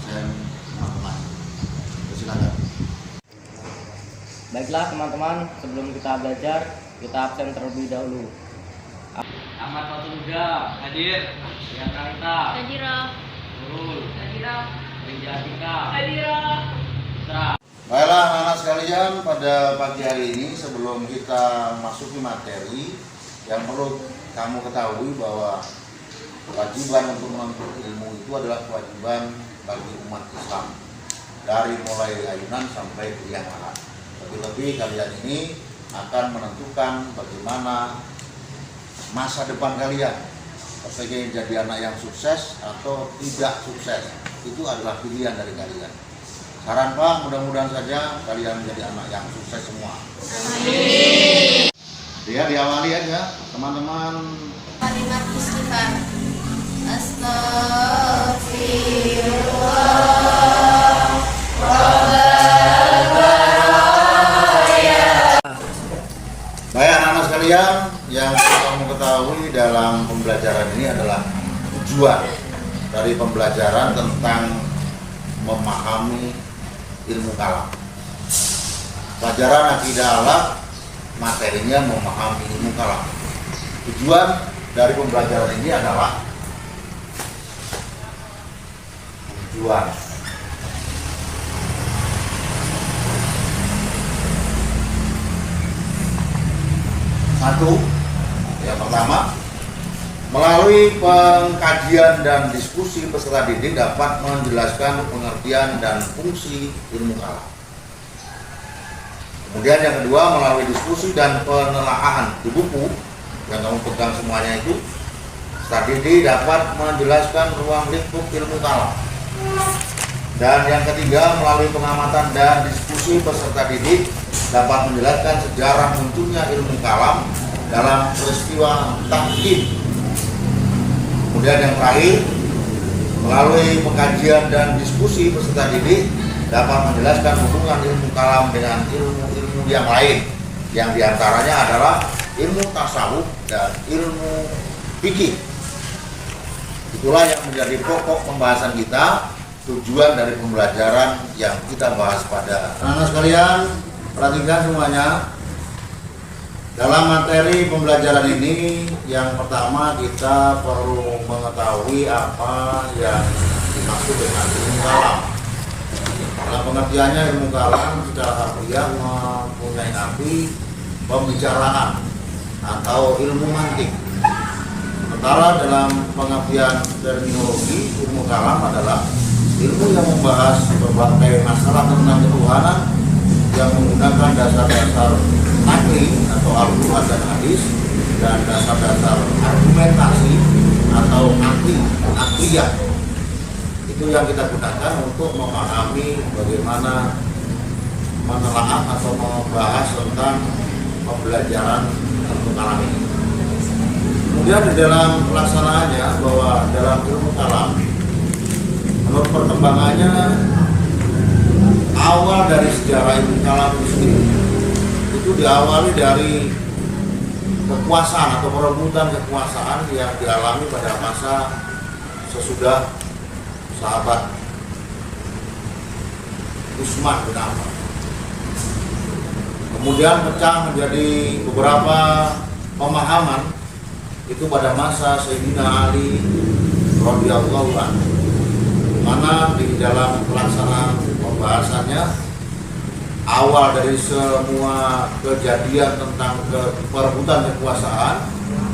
absen teman-teman. Silakan. Baiklah teman-teman, sebelum kita belajar, kita absen terlebih dahulu. Ahmad Fatuda hadir. Yankarita Hadira. Nurul Hadira. Rinjatika Hadira. Putra. Baiklah anak-anak sekalian, pada pagi hari ini sebelum kita masuki materi, yang perlu kamu ketahui bahwa kewajiban untuk menuntut ilmu itu adalah kewajiban bagi umat Islam dari mulai ayunan sampai kuliah malam. Lebih-lebih kalian ini akan menentukan bagaimana masa depan kalian. Apakah ingin jadi anak yang sukses atau tidak sukses, itu adalah pilihan dari kalian. Saran Pak, mudah-mudahan saja kalian menjadi anak yang sukses semua. Amin. Ya, diawali aja teman-teman. Kalimat istighfar. Astagfirullah. Baik anak-anak sekalian, yang kamu ketahui dalam pembelajaran ini adalah tujuan dari pembelajaran tentang memahami ilmu kalam. Pelajaran akidah alaq materinya memahami ilmu kalam. Tujuan dari pembelajaran ini adalah satu, yang pertama, melalui pengkajian dan diskusi peserta didik dapat menjelaskan pengertian dan fungsi ilmu kalam. Kemudian yang kedua, melalui diskusi dan penelaahan di buku yang kamu pegang semuanya itu, peserta didik dapat menjelaskan ruang lingkup ilmu kalam. Dan yang ketiga, melalui pengamatan dan diskusi peserta didik dapat menjelaskan sejarah munculnya ilmu kalam dalam peristiwa tahkim. Kemudian yang terakhir, melalui pengkajian dan diskusi peserta didik dapat menjelaskan hubungan ilmu kalam dengan ilmu-ilmu yang lain, yang diantaranya adalah ilmu tasawuf dan ilmu fikih. Itulah yang menjadi pokok pembahasan kita, tujuan dari pembelajaran yang kita bahas pada anak sekalian. Perhatikan semuanya. Dalam materi pembelajaran ini, yang pertama kita perlu mengetahui apa yang dimaksud dengan ilmu kalam. Dalam pengertiannya, ilmu kalam secara harfiah mempunyai arti pembicaraan atau ilmu mantik. Sementara dalam pengertian terminologi, ilmu kalam adalah ilmu yang membahas berbagai masalah tentang ketuhanan yang menggunakan dasar-dasar akli atau Al-Quran dan hadis, dan dasar-dasar argumentasi atau akliyah. Itu yang kita gunakan untuk memahami bagaimana menelaah atau membahas tentang pembelajaran ilmu kalam ini. Kemudian di dalam pelaksanaannya, bahwa dalam ilmu kalam, menurut perkembangannya, awal dari sejarah ilmu kalam itu sendiri itu diawali dari kekuasaan atau perebutan kekuasaan yang dialami pada masa sesudah sahabat Utsman bin Affan. Kemudian pecah menjadi beberapa pemahaman itu pada masa Sayyidina Ali radhiyallahu anhu, mana di dalam pelaksanaan pembahasannya, awal dari semua kejadian tentang perebutan kekuasaan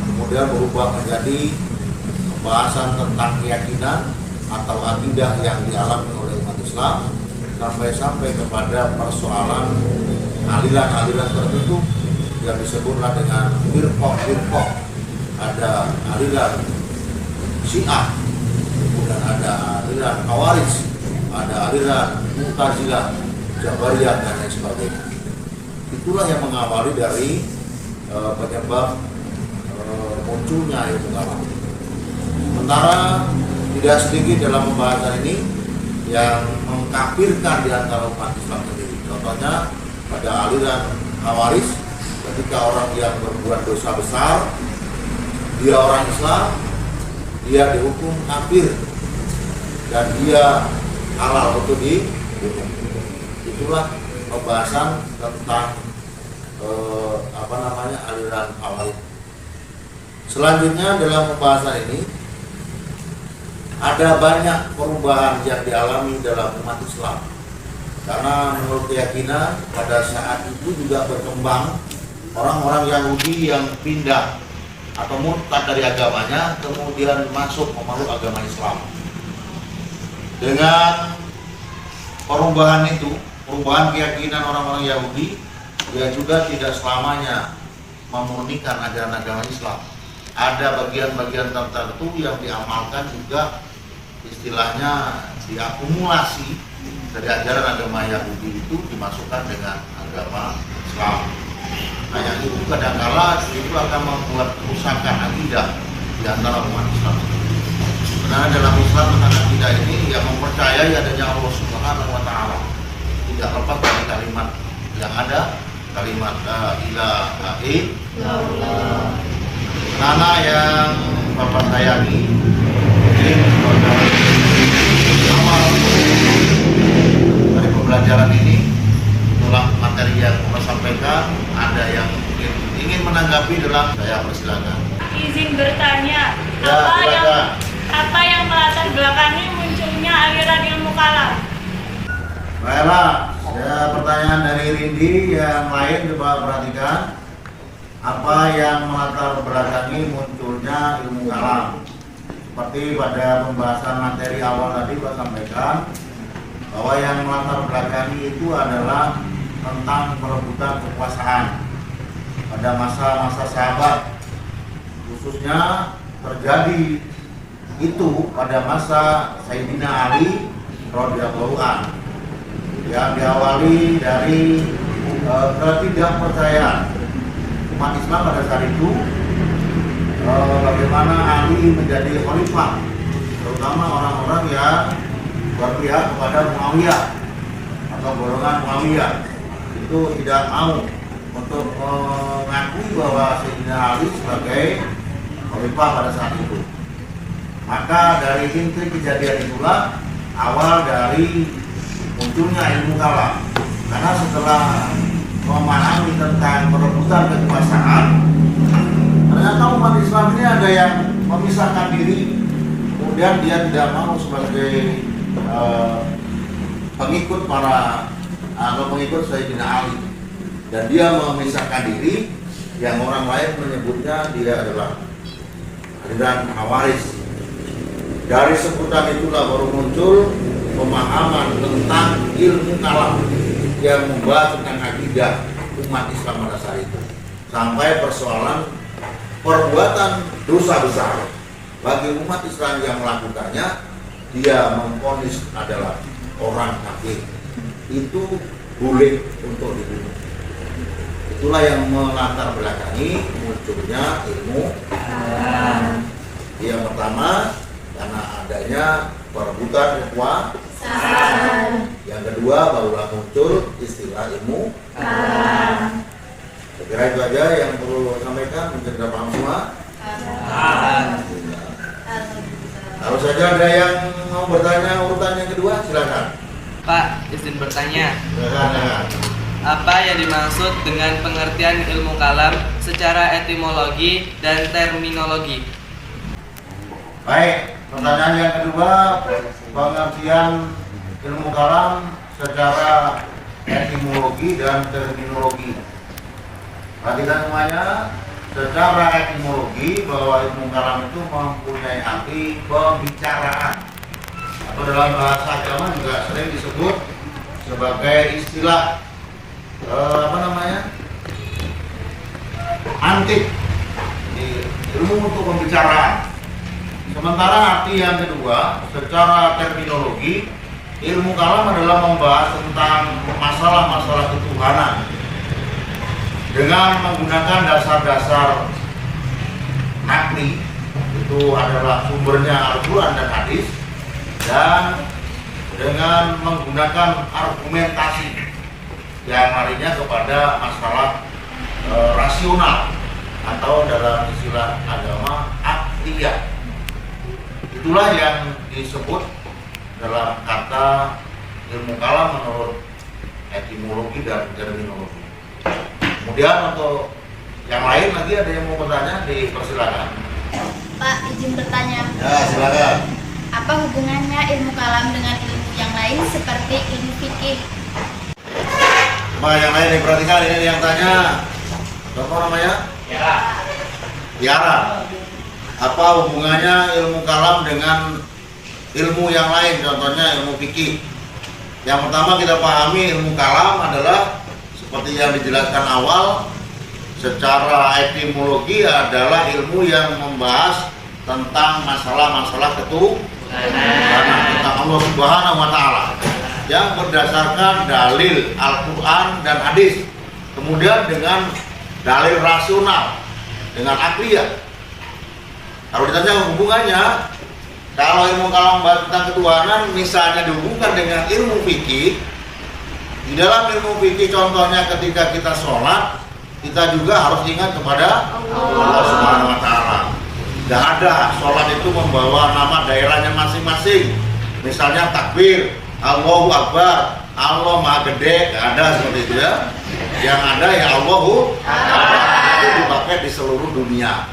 kemudian berubah menjadi pembahasan tentang keyakinan atau akidah yang dialami oleh umat Islam, sampai kepada persoalan aliran-aliran tertentu yang disebutlah dengan firqah. Ada aliran Syiah, kemudian ada aliran Khawarij, ada aliran Mu'tazilah, Jabariyah, dan lain sebagainya. Itulah yang mengawali dari penyebab munculnya ilmu kalam. Sementara tidak sedikit dalam pembahasan ini yang mengkafirkan di antara umat Islam sendiri. Contohnya pada aliran Khawarij, ketika orang yang berbuat dosa besar, dia orang Islam, dia dihukum kafir dan dia halal untuk dibunuh. Itulah pembahasan tentang aliran Khawarij. Selanjutnya dalam pembahasan ini ada banyak perubahan yang dialami dalam umat Islam. Karena menurut keyakinan pada saat itu juga berkembang orang-orang Yahudi yang pindah atau murtad dari agamanya kemudian masuk memeluk agama Islam. Dengan perubahan itu, perubahan keyakinan orang-orang Yahudi, dia juga tidak selamanya memurnikan ajaran agama Islam. Ada bagian-bagian tertentu yang diamalkan juga istilahnya diakumulasi dari ajaran agama Yahudi itu dimasukkan dengan agama Islam. Nah, yang itu kadang-kala itu akan membuat kerusakan akidah di antara umat Islam. Karena dalam Islam tentang akidah ini yang mempercayai adanya Allah Subhanahu wa taala. Tidak lepas dari kalimat yang ada, kalimat la ilaha illallah. Karena yang Bapak sayangi mungkin awal dari pembelajaran ini itulah materi yang Bapak sampaikan. Ada yang mungkin ingin menanggapi dalam, saya persilakan. Izin bertanya, Ya, apa yang melatar belakangi munculnya aliran ilmu kalam? Baiklah, pertanyaan dari Rindi yang lain coba perhatikan. Apa yang melatar belakangi munculnya ilmu kalam? Seperti pada pembahasan materi awal tadi Pak sampaikan bahwa yang melatar belakangi itu adalah tentang perebutan kekuasaan pada masa-masa sahabat, khususnya terjadi itu pada masa Sayyidina Ali radhiyallahu anhu yang diawali dari ketidakpercayaan umat Islam pada saat itu, bagaimana Ali menjadi khalifah, terutama orang-orang yang berpihak kepada Muawiyah atau golongan Muawiyah itu tidak mau untuk mengakui bahwa Sayyidina Ali sebagai khalifah pada saat itu. Maka dari inti kejadian itulah awal dari munculnya ilmu kalam. Karena setelah memahami tentang perebutan kekuasaan, ternyata umat Islam ini ada yang memisahkan diri, kemudian dia tidak mau sebagai pengikut pengikut Sayyidina Ali, dan dia memisahkan diri, yang orang lain menyebutnya dia adalah aliran Khawarij. Dari sebutan itulah baru muncul pemahaman tentang ilmu kalam yang membahas tentang akidah umat Islam pada saat itu, sampai persoalan perbuatan dosa besar bagi umat Islam yang melakukannya, dia memvonis adalah orang kafir, itu boleh untuk dibunuh. Itulah yang melatar belakangi munculnya ilmu kalam. Yang pertama karena adanya perebutan kekuasaan. Yang kedua barulah muncul istilah ilmu kalam. Saya kira itu aja yang perlu sampaikan, mungkin sudah paham semua. Kalau saja ada yang mau bertanya urutan yang kedua, silakan. Pak, izin bertanya. Silakan. Apa yang dimaksud dengan pengertian ilmu kalam secara etimologi dan terminologi? Baik, pertanyaan yang kedua, pengertian ilmu kalam secara etimologi dan terminologi. Perhatikan semuanya, secara etimologi bahwa ilmu kalam itu mempunyai arti pembicaraan, atau dalam bahasa agama juga sering disebut sebagai istilah antik, ilmu untuk pembicaraan. Sementara arti yang kedua, secara terminologi, ilmu kalam adalah membahas tentang masalah-masalah ketuhanan dengan menggunakan dasar-dasar nakli, itu adalah sumbernya Al-Quran dan hadis, dan dengan menggunakan argumentasi yang larinya kepada masalah rasional atau dalam istilah agama akliyah. Itulah yang disebut dalam kata kata ilmu kalam menurut etimologi dan terminologi. Kemudian untuk yang lain lagi ada yang mau bertanya, dipersilakan. Pak, izin bertanya. Ya, silakan. Apa hubungannya ilmu kalam dengan ilmu yang lain seperti ilmu fikih? Coba yang lain diperhatikan, ini yang tanya. Apa namanya? Tiara. Apa hubungannya ilmu kalam dengan ilmu yang lain, contohnya ilmu fikih? Yang pertama kita pahami ilmu kalam adalah seperti yang dijelaskan awal, secara etimologi adalah ilmu yang membahas tentang masalah-masalah ketuhanan tentang Allah Subhanahu wa Ta'ala yang berdasarkan dalil Al-Quran dan hadis, kemudian dengan dalil rasional, dengan akliyah. Kalau ditanya hubungannya, kalau ilmu kalam membahas tentang ketuhanan misalnya dihubungkan dengan ilmu fikih, di dalam ilmu fikih contohnya ketika kita sholat, kita juga harus ingat kepada Allah Subhanahu wa Ta'ala. Tidak ada sholat itu membawa nama daerahnya masing-masing. Misalnya takbir, Allahu Akbar, Allah Maha Gede, tidak ada seperti itu ya. Yang ada ya Allahu Akbar, itu dipakai di seluruh dunia.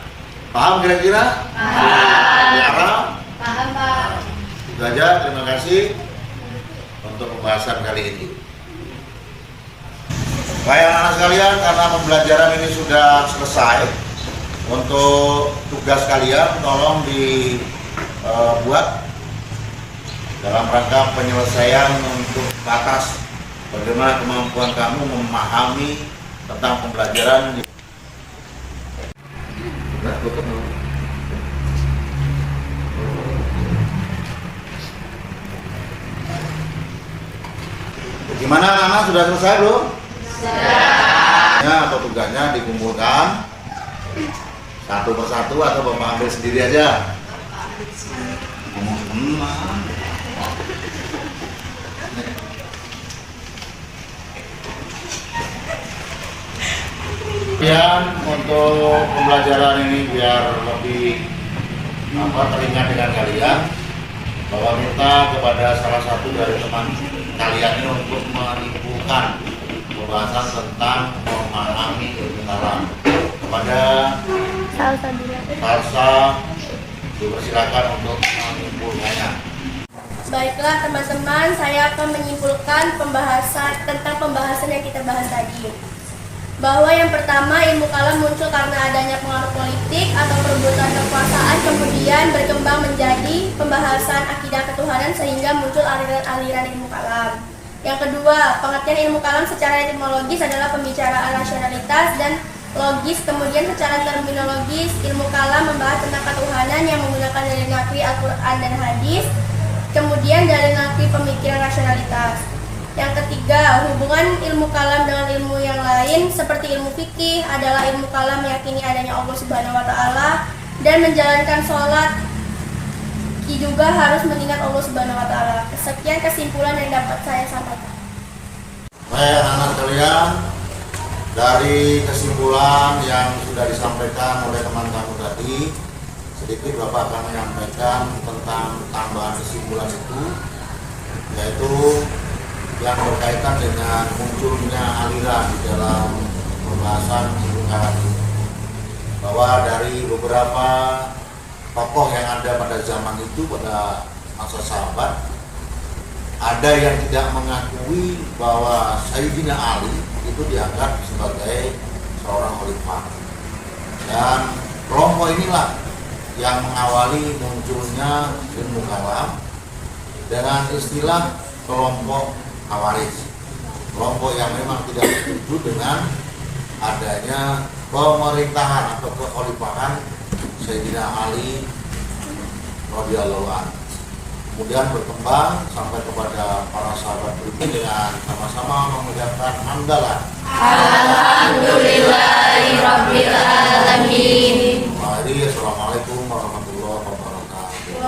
Paham kira-kira? Paham. Paham, Pak. Itu aja, terima kasih untuk pembahasan kali ini. Baik anak-anak sekalian, karena pembelajaran ini sudah selesai, untuk tugas kalian tolong dibuat dalam rangka penyelesaian untuk batas bagaimana kemampuan kamu memahami tentang pembelajaran. Gimana anak-anak, sudah selesai belum? Ya, atau tugasnya dikumpulkan satu persatu atau Bapak ambil sendiri aja? Kemudian untuk pembelajaran ini biar lebih teringat dengan kalian, bahwa minta kepada salah satu dari teman kalian ini untuk menyimpulkan pembahasan tentang memahami ilmu kalam. Kepada Salsa dipersilakan untuk menyimpulkannya. Baiklah teman-teman, saya akan menyimpulkan tentang pembahasan yang kita bahas tadi. Bahwa yang pertama, ilmu kalam muncul karena adanya pengaruh politik atau perebutan kekuasaan, kemudian berkembang menjadi pembahasan akidah ketuhanan sehingga muncul aliran-aliran ilmu kalam. Yang kedua, pengertian ilmu kalam secara etimologis adalah pembicaraan rasionalitas dan logis. Kemudian secara terminologis, ilmu kalam membahas tentang ketuhanan yang menggunakan dalil naqli Al-Quran dan hadis. Kemudian dalil naqli pemikiran rasionalitas. Yang ketiga, hubungan ilmu kalam dengan ilmu yang lain seperti ilmu fikih adalah ilmu kalam meyakini adanya Allah Subhanahu wa Ta'ala dan menjalankan sholat juga harus mengingat Allah Subhanahu wa Ta'ala. Sekian kesimpulan yang dapat saya sampaikan. Baik anak-anak sekalian, dari kesimpulan yang sudah disampaikan oleh teman kamu tadi, sedikit Bapak akan menyampaikan tentang tambahan kesimpulan itu, yaitu yang berkaitan dengan munculnya aliran di dalam pembahasan ilmu kalam ini. Bahwa dari beberapa tokoh yang ada pada zaman itu, pada masa sahabat, ada yang tidak mengakui bahwa Sayyidina Ali itu dianggap sebagai seorang khalifah. Dan kelompok inilah yang mengawali munculnya ilmu kalam dengan istilah kelompok Khawarij, kelompok yang memang tidak setuju dengan adanya pemerintahan atau kekhalifahan Sayyidina Ali radhiyallahu anhu. Kemudian berkembang sampai kepada para sahabat berikutnya dengan sama-sama mengucapkan hamdalah. Alhamdulillahirabbil alamin. Assalamualaikum warahmatullahi wabarakatuh.